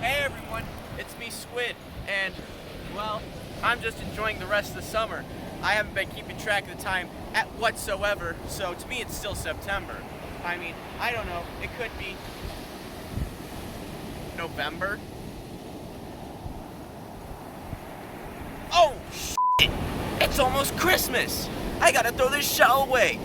Hey everyone, it's me, Squid, and, well, I'm just enjoying the rest of the summer. I haven't been keeping track of the time at whatsoever, so to me it's still September. I mean, I don't know, it could be November. Oh, shit! It's almost Christmas! I gotta throw this shell away!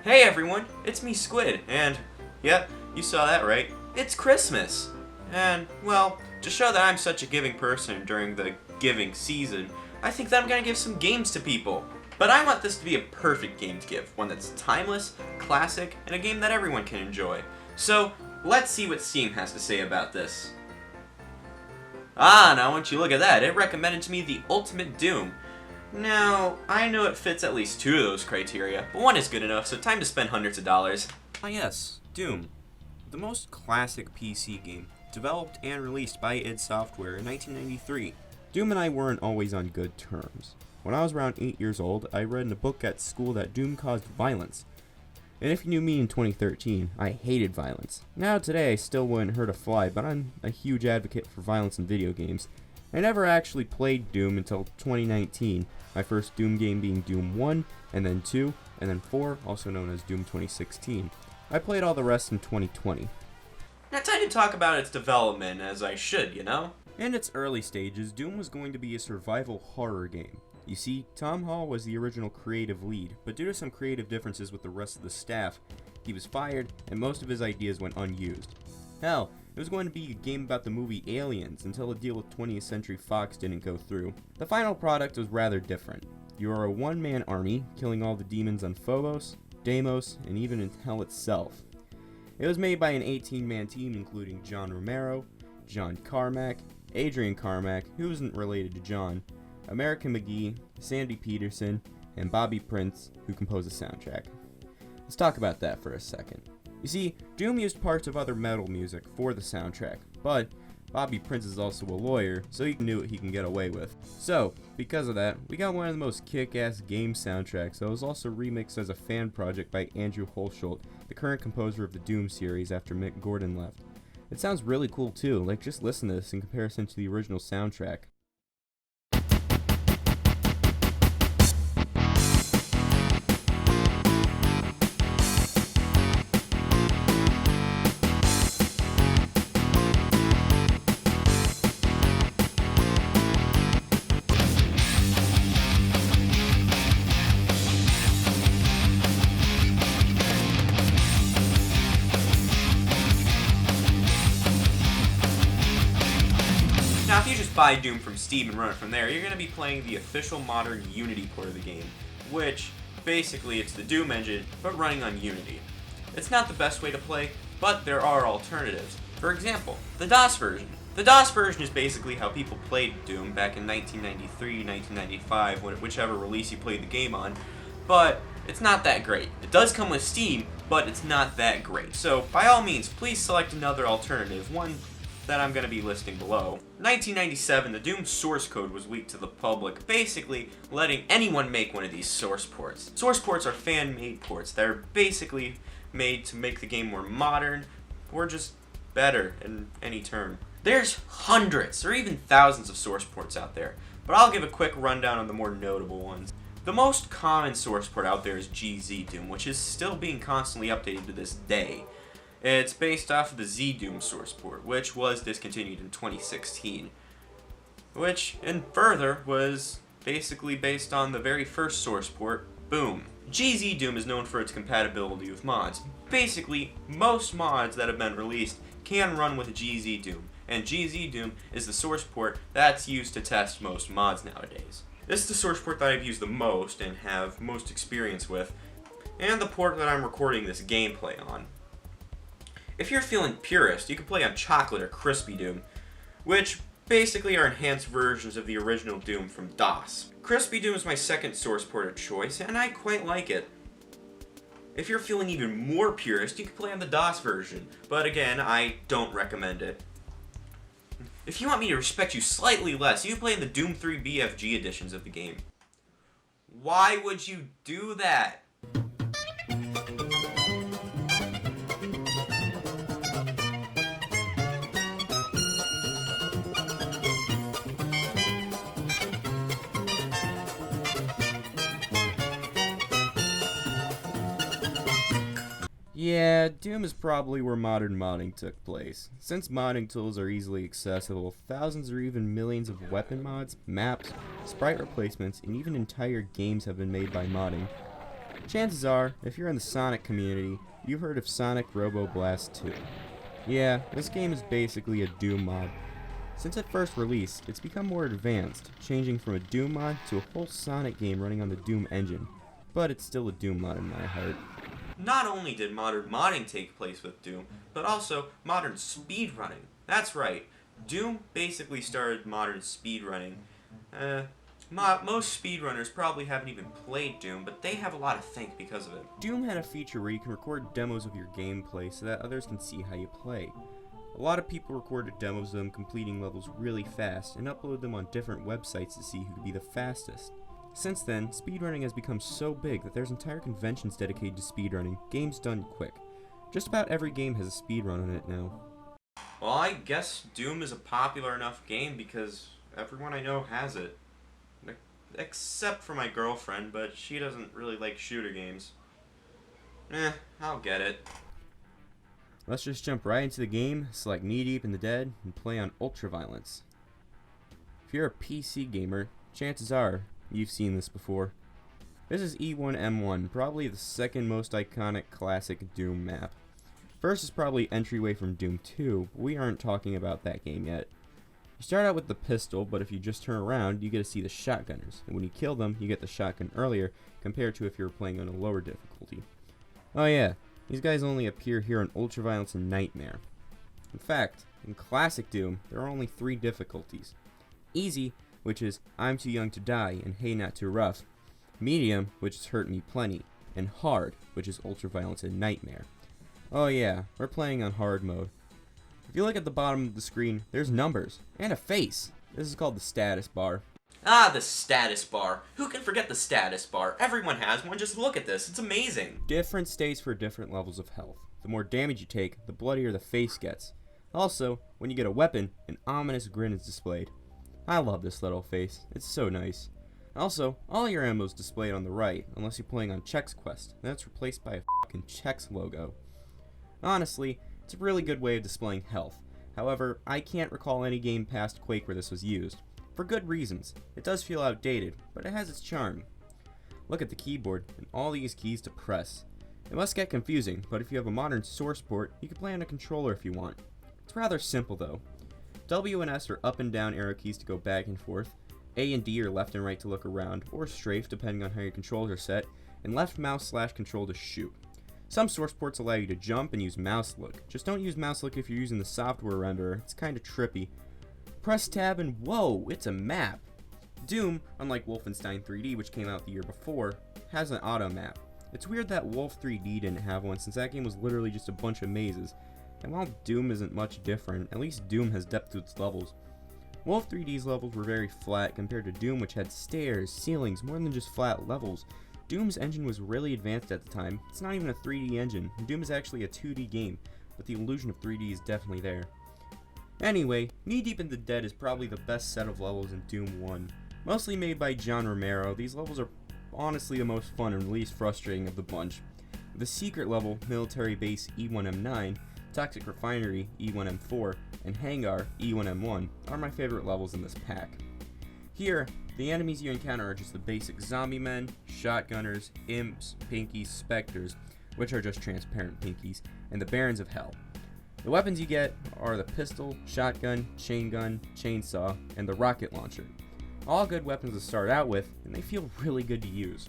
Hey everyone, it's me Squid, and yep, you saw that right, it's Christmas. And, well, to show that I'm such a giving person during the giving season, I think that I'm gonna give some games to people. But I want this to be a perfect game to give, one that's timeless, classic, and a game that everyone can enjoy. So, let's see what Steam has to say about this. Ah, now once you look at that, it recommended to me the Ultimate Doom. Now, I know it fits at least two of those criteria, but one is good enough, so time to spend hundreds of dollars. Ah yes, Doom. The most classic PC game, developed and released by id Software in 1993. Doom and I weren't always on good terms. When I was around 8 years old, I read in a book at school that Doom caused violence. And if you knew me in 2013, I hated violence. Now today I still wouldn't hurt a fly, but I'm a huge advocate for violence in video games. I never actually played Doom until 2019, my first Doom game being Doom 1, and then 2, and then 4, also known as Doom 2016. I played all the rest in 2020. Now time to talk about its development, as I should, you know? In its early stages, Doom was going to be a survival horror game. You see, Tom Hall was the original creative lead, but due to some creative differences with the rest of the staff, he was fired, and most of his ideas went unused. Hell, it was going to be a game about the movie Aliens until a deal with 20th Century Fox didn't go through. The final product was rather different. You are a one-man army, killing all the demons on Phobos, Deimos, and even in Hell itself. It was made by an 18-man team including John Romero, John Carmack, Adrian Carmack, who isn't related to John, American McGee, Sandy Peterson, and Bobby Prince, who composed the soundtrack. Let's talk about that for a second. You see, Doom used parts of other metal music for the soundtrack, but Bobby Prince is also a lawyer, so he knew what he can get away with. So, because of that, we got one of the most kick-ass game soundtracks that was also remixed as a fan project by Andrew Hulshult, the current composer of the Doom series after Mick Gordon left. It sounds really cool too, like just listen to this in comparison to the original soundtrack. Now, if you just buy Doom from Steam and run it from there, you're going to be playing the official modern Unity port of the game, which, basically, it's the Doom engine, but running on Unity. It's not the best way to play, but there are alternatives. For example, the DOS version. The DOS version is basically how people played Doom back in 1993, 1995, whichever release you played the game on, but it's not that great. It does come with Steam, but it's not that great. So, by all means, please select another alternative, one that I'm going to be listing below. 1997, the Doom source code was leaked to the public, basically letting anyone make one of these source ports. Source ports are fan-made ports that are basically made to make the game more modern, or just better in any term. There's hundreds, or even thousands of source ports out there, but I'll give a quick rundown on the more notable ones. The most common source port out there is GZ Doom, which is still being constantly updated to this day. It's based off of the Z-Doom source port, which was discontinued in 2016. Which, and further, was basically based on the very first source port, Boom. GZ Doom is known for its compatibility with mods. Basically, most mods that have been released can run with GZ Doom, and GZ Doom is the source port that's used to test most mods nowadays. This is the source port that I've used the most and have most experience with, and the port that I'm recording this gameplay on. If you're feeling purist, you can play on Chocolate or Crispy Doom, which basically are enhanced versions of the original Doom from DOS. Crispy Doom is my second source port of choice, and I quite like it. If you're feeling even more purist, you can play on the DOS version, but again, I don't recommend it. If you want me to respect you slightly less, you can play in the Doom 3 BFG editions of the game. Why would you do that? Yeah, Doom is probably where modern modding took place. Since modding tools are easily accessible, thousands or even millions of weapon mods, maps, sprite replacements, and even entire games have been made by modding. Chances are, if you're in the Sonic community, you've heard of Sonic Robo Blast 2. Yeah, this game is basically a Doom mod. Since it first released, it's become more advanced, changing from a Doom mod to a whole Sonic game running on the Doom engine. But it's still a Doom mod in my heart. Not only did modern modding take place with Doom, but also modern speedrunning. That's right, Doom basically started modern speedrunning. Most speedrunners probably haven't even played Doom, but they have a lot to thank because of it. Doom had a feature where you can record demos of your gameplay so that others can see how you play. A lot of people recorded demos of them completing levels really fast and upload them on different websites to see who could be the fastest. Since then, speedrunning has become so big that there's entire conventions dedicated to speedrunning, games done quick. Just about every game has a speedrun on it now. Well, I guess Doom is a popular enough game because everyone I know has it. Except for my girlfriend, but she doesn't really like shooter games. I'll get it. Let's just jump right into the game, select Knee Deep in the Dead, and play on Ultraviolence. If you're a PC gamer, chances are you've seen this before. This is E1M1, probably the second most iconic classic Doom map. First is probably Entryway from Doom 2, but we aren't talking about that game yet. You start out with the pistol, but if you just turn around, you get to see the shotgunners, and when you kill them, you get the shotgun earlier, compared to if you were playing on a lower difficulty. Oh yeah, these guys only appear here in Ultraviolence and Nightmare. In fact, in Classic Doom, there are only 3 difficulties. Easy, which is I'm too young to die and hey not too rough. Medium, which is hurt me plenty. And hard, which is Ultraviolence and Nightmare. Oh yeah, we're playing on hard mode. If you look at the bottom of the screen, there's numbers, and a face. This is called the status bar. Ah, the status bar. Who can forget the status bar? Everyone has one, just look at this, it's amazing. Different states for different levels of health. The more damage you take, the bloodier the face gets. Also, when you get a weapon, an ominous grin is displayed. I love this little face, it's so nice. Also, all your ammo is displayed on the right, unless you're playing on StaticSquidd, and that's replaced by a fucking Chex logo. Honestly, it's a really good way of displaying health. However, I can't recall any game past Quake where this was used. For good reasons. It does feel outdated, but it has its charm. Look at the keyboard, and all these keys to press. It must get confusing, but if you have a modern source port, you can play on a controller if you want. It's rather simple though. W and S are up and down arrow keys to go back and forth, A and D are left and right to look around, or strafe depending on how your controls are set, and left mouse / control to shoot. Some source ports allow you to jump and use mouse look. Just don't use mouse look if you're using the software renderer, it's kinda trippy. Press tab and whoa, it's a map! Doom, unlike Wolfenstein 3D which came out the year before, has an auto map. It's weird that Wolf 3D didn't have one since that game was literally just a bunch of mazes. And while Doom isn't much different, at least Doom has depth to its levels. Wolf 3D's levels were very flat compared to Doom which had stairs, ceilings, more than just flat levels. Doom's engine was really advanced at the time. It's not even a 3D engine. Doom is actually a 2D game, but the illusion of 3D is definitely there. Anyway, Knee Deep in the Dead is probably the best set of levels in Doom 1. Mostly made by John Romero, these levels are honestly the most fun and least frustrating of the bunch. The secret level, Military Base E1M9, Toxic Refinery E1M4, and Hangar E1M1 are my favorite levels in this pack. Here, The enemies you encounter are just the basic zombie men, shotgunners, imps, pinkies, specters, which are just transparent pinkies, and the barons of hell. The weapons you get are the pistol, shotgun, chain gun, chainsaw, and the rocket launcher. All good weapons to start out with, and they feel really good to use.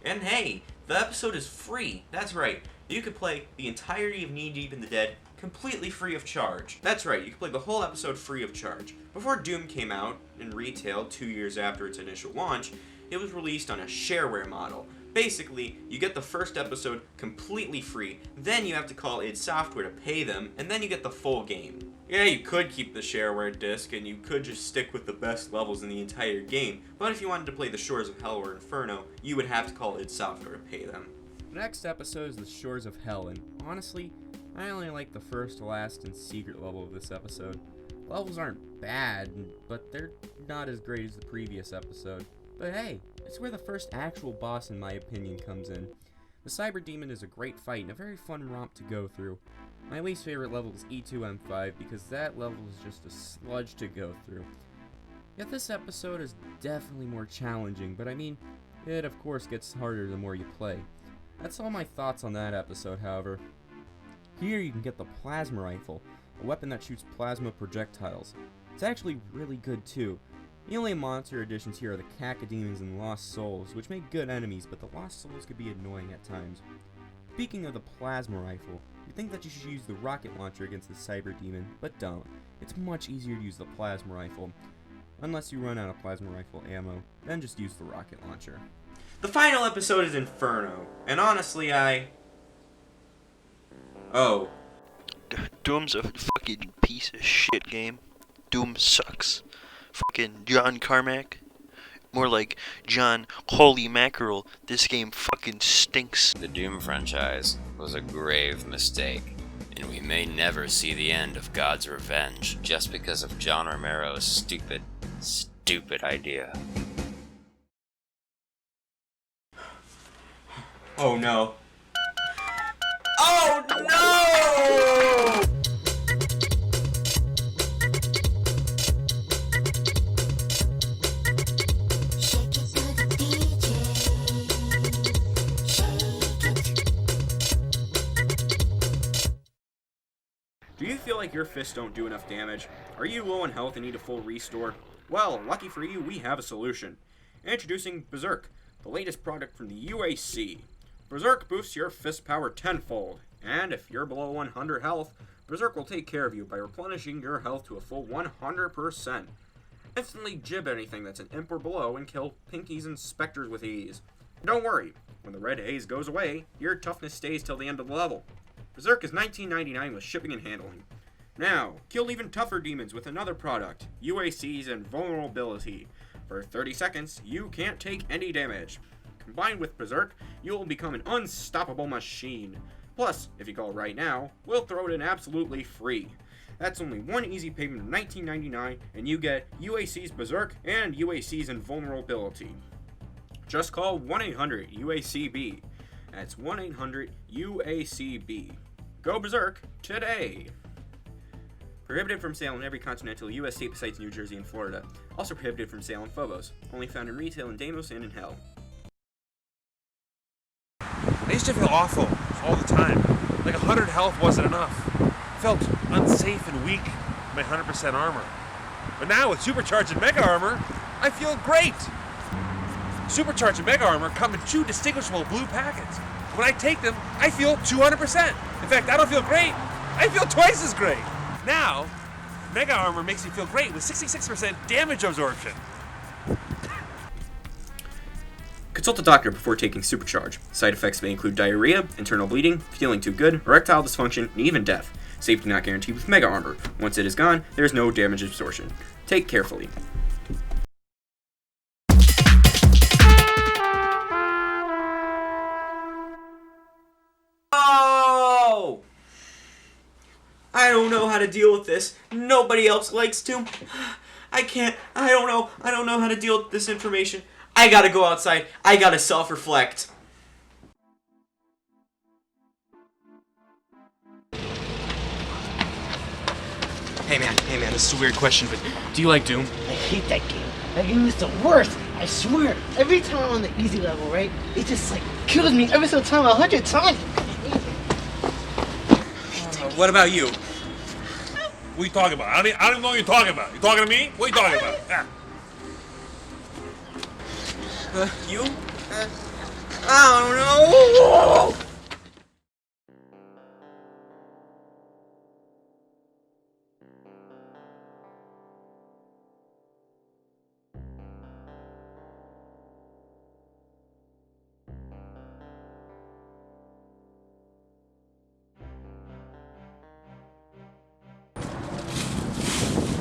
And hey, the episode is free. That's right. You could play the entirety of Knee Deep in the Dead completely free of charge. That's right, you could play the whole episode free of charge. Before Doom came out in retail 2 years after its initial launch, it was released on a shareware model. Basically, you get the first episode completely free, then you have to call id Software to pay them, and then you get the full game. Yeah, you could keep the shareware disc, and you could just stick with the best levels in the entire game, but if you wanted to play the Shores of Hell or Inferno, you would have to call id Software to pay them. The next episode is the Shores of Hell, and honestly, I only like the first, last, and secret level of this episode. Levels aren't bad, but they're not as great as the previous episode. But hey, it's where the first actual boss, in my opinion, comes in. The Cyber Demon is a great fight and a very fun romp to go through. My least favorite level is E2M5 because that level is just a sludge to go through. Yet this episode is definitely more challenging, but I mean, it of course gets harder the more you play. That's all my thoughts on that episode, however. Here you can get the Plasma Rifle, a weapon that shoots plasma projectiles. It's actually really good too. The only monster additions here are the Cacodemons and Lost Souls, which make good enemies, but the Lost Souls could be annoying at times. Speaking of the Plasma Rifle, you'd think that you should use the Rocket Launcher against the Cyber Demon, but don't. It's much easier to use the Plasma Rifle. Unless you run out of Plasma Rifle ammo, then just use the Rocket Launcher. The final episode is Inferno, and honestly, Oh. Doom's a fucking piece of shit game. Doom sucks. Fucking John Carmack. More like John Holy Mackerel. This game fucking stinks. The Doom franchise was a grave mistake, and we may never see the end of God's revenge just because of John Romero's stupid idea. Oh no. Oh no! Do you feel like your fists don't do enough damage? Are you low on health and need a full restore? Well, lucky for you, we have a solution. Introducing Berserk, the latest product from the UAC. Berserk boosts your fist power tenfold, and if you're below 100 health, Berserk will take care of you by replenishing your health to a full 100%. Instantly jib anything that's an imp or below and kill pinkies and specters with ease. Don't worry, when the red haze goes away, your toughness stays till the end of the level. Berserk is $19.99 with shipping and handling. Now, kill even tougher demons with another product, UAC's Invulnerability. For 30 seconds, you can't take any damage. Combined with Berserk, you will become an unstoppable machine. Plus, if you call right now, we'll throw it in absolutely free. That's only one easy payment of $19.99, and you get UAC's Berserk and UAC's Invulnerability. Just call 1-800-UACB. That's 1-800-UACB. Go Berserk today! Prohibited from sale in every continental U.S. state besides New Jersey and Florida. Also prohibited from sale in Phobos. Only found in retail in Deimos and in Hell. I used to feel awful all the time. Like 100 health wasn't enough. I felt unsafe and weak in my 100% armor. But now with Supercharged and Mega Armor, I feel great! Supercharged and Mega Armor come in 2 distinguishable blue packets. When I take them, I feel 200%. In fact, I don't feel great, I feel twice as great. Now, Mega Armor makes me feel great with 66% damage absorption. Consult a doctor before taking Supercharge. Side effects may include diarrhea, internal bleeding, feeling too good, erectile dysfunction, and even death. Safety not guaranteed with Mega Armor. Once it is gone, there is no damage absorption. Take carefully. Oh! I don't know how to deal with this. Nobody else likes to. I don't know how to deal with this information. I gotta go outside. I gotta self-reflect. Hey man, this is a weird question, but do you like Doom? I hate that game. That game is the worst. I swear, every time I'm on the easy level, right, it just like kills me every single time, 100 times. What about you? What are you talking about? I don't even know what you're talking about. You talking to me? What are you talking about? Yeah. You? I don't know.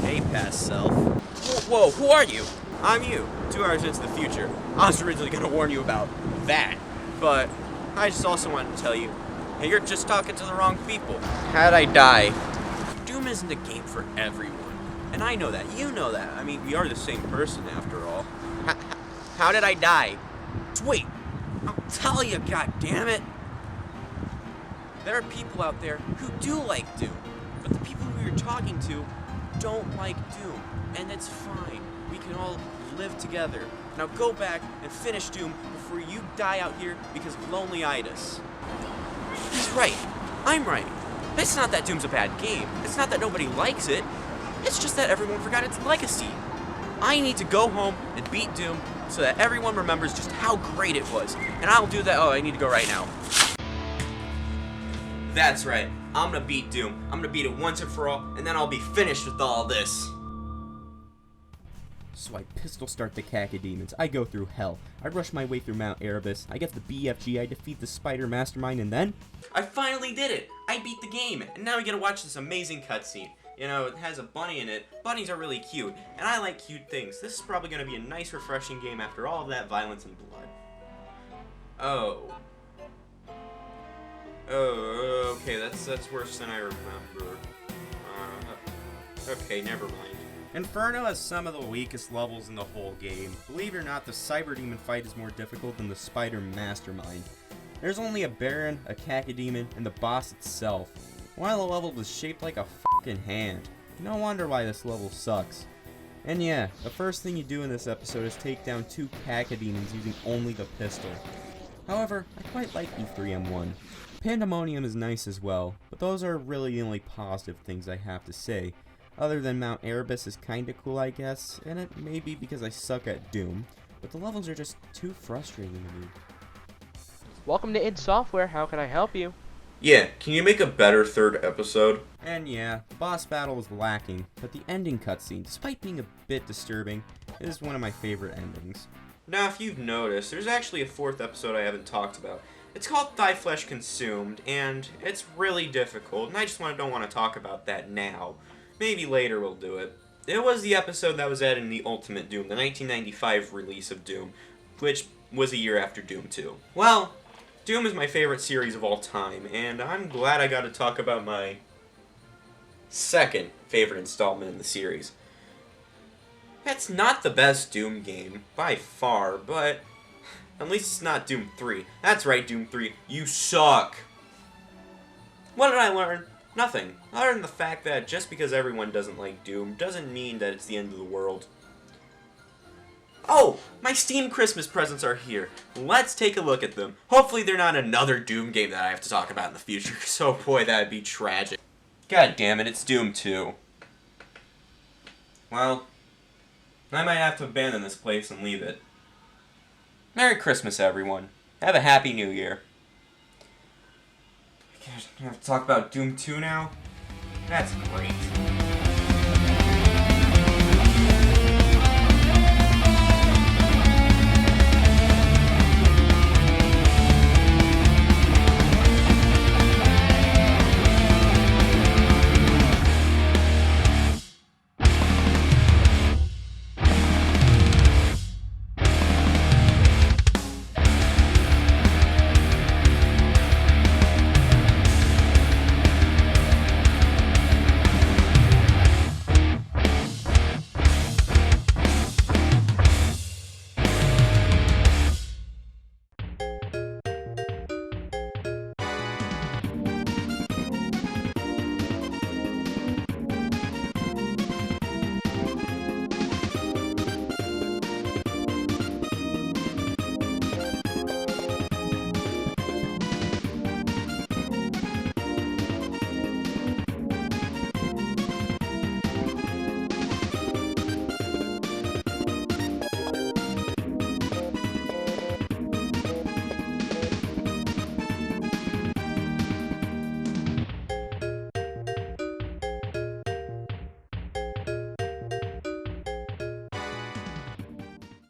Hey, past self. Whoa, who are you? I'm you, 2 hours into the future. I was originally going to warn you about that, but I just also wanted to tell you, hey, you're just talking to the wrong people. How'd I die? Doom isn't a game for everyone, and I know that. You know that. I mean, we are the same person after all. How did I die? Wait, I'll tell you, goddammit. There are people out there who do like Doom, but the people who you're talking to don't like Doom, and it's fine. We can all live together. Now go back and finish Doom before you die out here because of lonely-itis. He's right. I'm right. It's not that Doom's a bad game. It's not that nobody likes it. It's just that everyone forgot its legacy. I need to go home and beat Doom so that everyone remembers just how great it was. And I'll do that. Oh, I need to go right now. That's right. I'm gonna beat Doom. I'm gonna beat it once and for all, and then I'll be finished with all this. So I pistol start the cacodemons. I go through hell. I rush my way through Mount Erebus. I get the BFG. I defeat the spider mastermind, and then I finally did it! I beat the game, and now we get to watch this amazing cutscene. You know, it has a bunny in it. Bunnies are really cute, and I like cute things. This is probably going to be a nice, refreshing game after all of that violence and blood. Oh. Oh, okay, that's worse than I remember. Okay, never mind. Inferno has some of the weakest levels in the whole game. Believe it or not, the Cyber Demon fight is more difficult than the Spider Mastermind. There's only a Baron, a Cacodemon, and the boss itself. One of the levels is shaped like a fucking hand. No wonder why this level sucks. And yeah, the first thing you do in this episode is take down 2 Cacodemons using only the pistol. However, I quite like E3M1. Pandemonium is nice as well, but those are really the only positive things I have to say. Other than Mount Erebus is kinda cool, I guess, and it may be because I suck at Doom, but the levels are just too frustrating to me. Welcome to id Software, how can I help you? Yeah, can you make a better third episode? And yeah, the boss battle is lacking, but the ending cutscene, despite being a bit disturbing, is one of my favorite endings. Now, if you've noticed, there's actually a 4th episode I haven't talked about. It's called Thy Flesh Consumed, and it's really difficult, and I just don't want to talk about that now. Maybe later we'll do it. It was the episode that was added in the Ultimate Doom, the 1995 release of Doom, which was a year after Doom 2. Well, Doom is my favorite series of all time, and I'm glad I got to talk about my second favorite installment in the series. It's not the best Doom game, by far, but at least it's not Doom 3. That's right, Doom 3, you suck! What did I learn? Nothing, other than the fact that just because everyone doesn't like Doom doesn't mean that it's the end of the world. Oh, my Steam Christmas presents are here. Let's take a look at them. Hopefully they're not another Doom game that I have to talk about in the future, so boy, that'd be tragic. God damn it, it's Doom 2. Well, I might have to abandon this place and leave it. Merry Christmas, everyone. Have a Happy New Year. I have to talk about Doom 2 now? That's great.